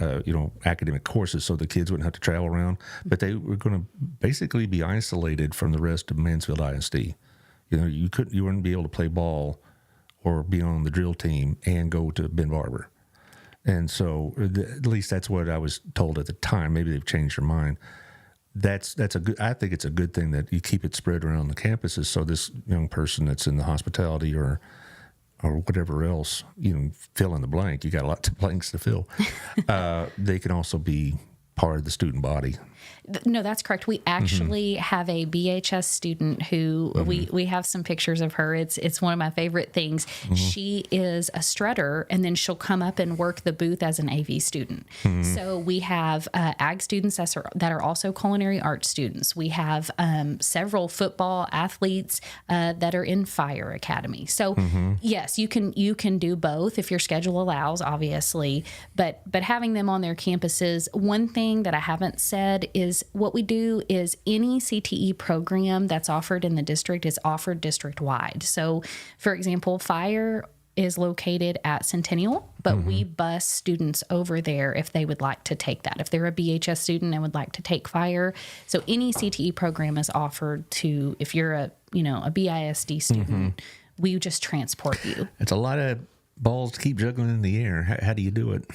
academic courses so the kids wouldn't have to travel around, but they were going to basically be isolated from the rest of Mansfield ISD. You wouldn't be able to play ball or be on the drill team and go to Ben Barber. And so at least that's what I was told at the time. Maybe they've changed their mind. I think it's a good thing that you keep it spread around the campuses so this young person that's in the hospitality or whatever else, fill in the blank. You got a lot of blanks to fill. They can also be part of the student body. No, that's correct. We actually have a BHS student who we have some pictures of her. It's one of my favorite things. She is a strutter, and then she'll come up and work the booth as an AV student. So we have ag students that are also culinary arts students. We have several football athletes that are in fire academy. So yes, you can do both if your schedule allows, obviously. But having them on their campuses, one thing that I haven't said is what we do is any CTE program that's offered in the district is offered district-wide. So, for example, fire is located at Centennial, but we bus students over there if they would like to take that. If they're a BHS student and would like to take fire. So any CTE program is offered to, if you're a BISD student, we just transport you. It's a lot of balls to keep juggling in the air. How do you do it?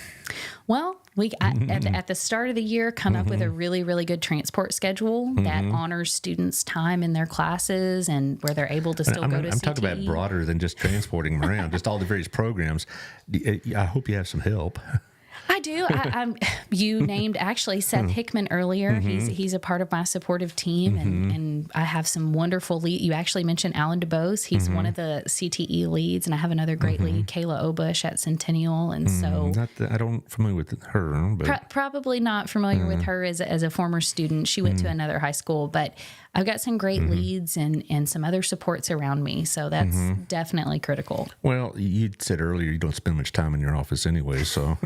Well, at the start of the year, come up with a really, really good transport schedule that honors students' time in their classes and where they're able to still go to CTE. I'm talking about broader than just transporting them around, just all the various programs. I hope you have some help. I do. You named actually Seth Hickman earlier. He's a part of my supportive team, and I have some wonderful lead. You actually mentioned Alan DeBose. He's one of the CTE leads, and I have another great lead, Kayla Obush at Centennial. And so I don't familiar with her, but probably not familiar with her as a former student. She went to another high school, but I've got some great leads and some other supports around me. So that's definitely critical. Well, you said earlier you don't spend much time in your office anyway, so.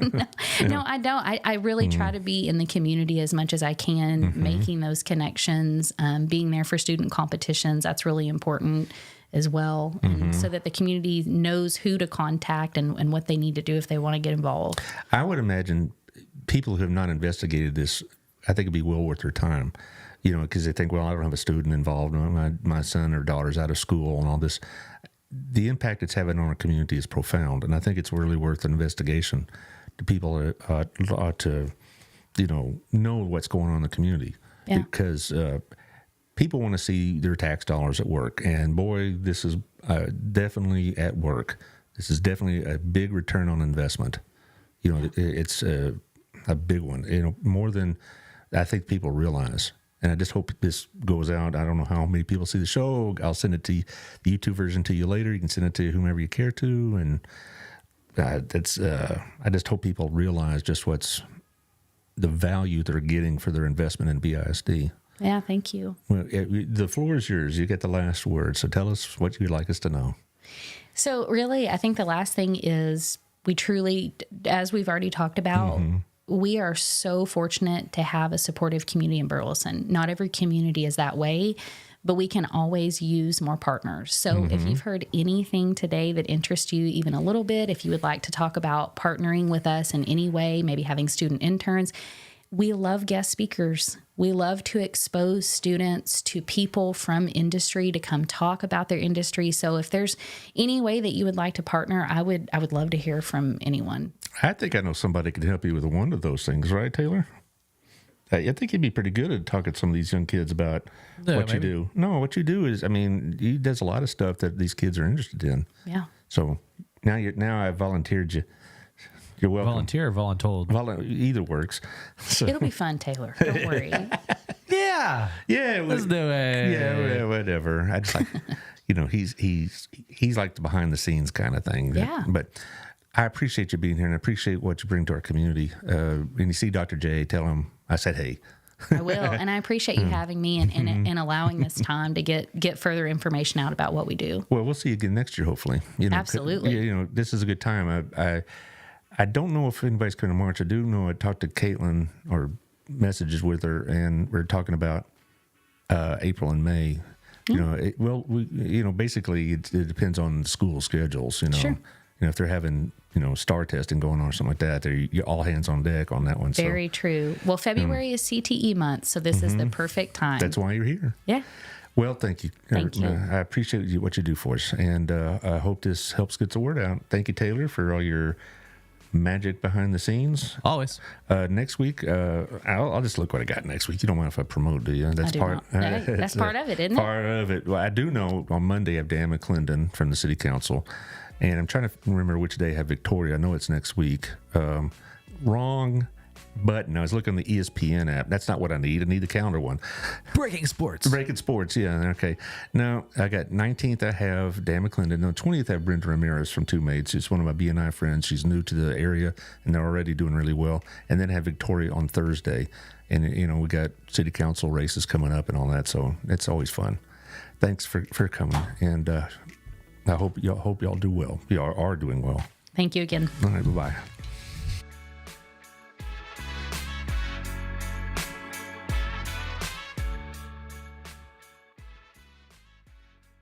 No, I don't. I really try to be in the community as much as I can, making those connections, being there for student competitions. That's really important as well, and so that the community knows who to contact and what they need to do if they want to get involved. I would imagine people who have not investigated this, I think it'd be well worth their time. Because they think, well, I don't have a student involved. My son or daughter's out of school and all this. The impact it's having on our community is profound, and I think it's really worth an investigation. The people ought to, know what's going on in the community because people want to see their tax dollars at work. And boy, this is definitely at work. This is definitely a big return on investment. It's a big one. More than I think people realize. And I just hope this goes out. I don't know how many people see the show. I'll send it to you, the YouTube version to you later. You can send it to whomever you care to. And I just hope people realize just what's the value they're getting for their investment in BISD. Yeah, thank you. Well, the floor is yours. You get the last word. So tell us what you'd like us to know. So really, I think the last thing is we truly, as we've already talked about, we are so fortunate to have a supportive community in Burleson. Not every community is that way, but we can always use more partners. So if you've heard anything today that interests you even a little bit, if you would like to talk about partnering with us in any way, maybe having student interns, we love guest speakers. We love to expose students to people from industry to come talk about their industry. So if there's any way that you would like to partner, I would love to hear from anyone. I think I know somebody could help you with one of those things, right, Taylor? I think you'd be pretty good at talking to some of these young kids about what you do. No, what you do is, I mean, he does a lot of stuff that these kids are interested in. Yeah. So now I've volunteered you. You're welcome. Volunteer or voluntold? Either works. So. It'll be fun, Taylor. Don't worry. Yeah. Yeah. Let's do it. Yeah, whatever. I just like, he's like the behind the scenes kind of thing. Yeah. But I appreciate you being here and I appreciate what you bring to our community. When you see Dr. J, tell him I said, hey. I will. And I appreciate you having me and allowing this time to get further information out about what we do. Well, we'll see you again next year, hopefully. Absolutely. This is a good time. I don't know if anybody's going to march. I do know I talked to Caitlin or messages with her, and we're talking about April and May. Basically it depends on the school schedules. Sure. If they're having STAR testing going on or something like that, you're all hands on deck on that one. Very true. Well, February is CTE month, so this is the perfect time. That's why you're here. Yeah. Well, thank you. Thank you. I appreciate what you do for us, and I hope this helps get the word out. Thank you, Taylor, for all your magic behind the scenes. Always. Next week, I'll just look what I got next week. You don't mind if I promote, do you? That's part of it, isn't it? Part of it. Well, I do know on Monday I have Dan McClendon from the City Council, and I'm trying to remember which day I have Victoria. I know it's next week. Wrong button. I was looking at the ESPN app. That's not what I need. I need the calendar one. Breaking sports. Yeah. Okay. Now I got 19th. I have Dan McClendon. No, 20th. I have Brenda Ramirez from Two Maids. She's one of my BNI friends. She's new to the area and they're already doing really well. And then I have Victoria on Thursday. And we got city council races coming up and all that. So it's always fun. Thanks for coming. And I hope y'all do well. You are doing well. Thank you again. All right. Bye-bye.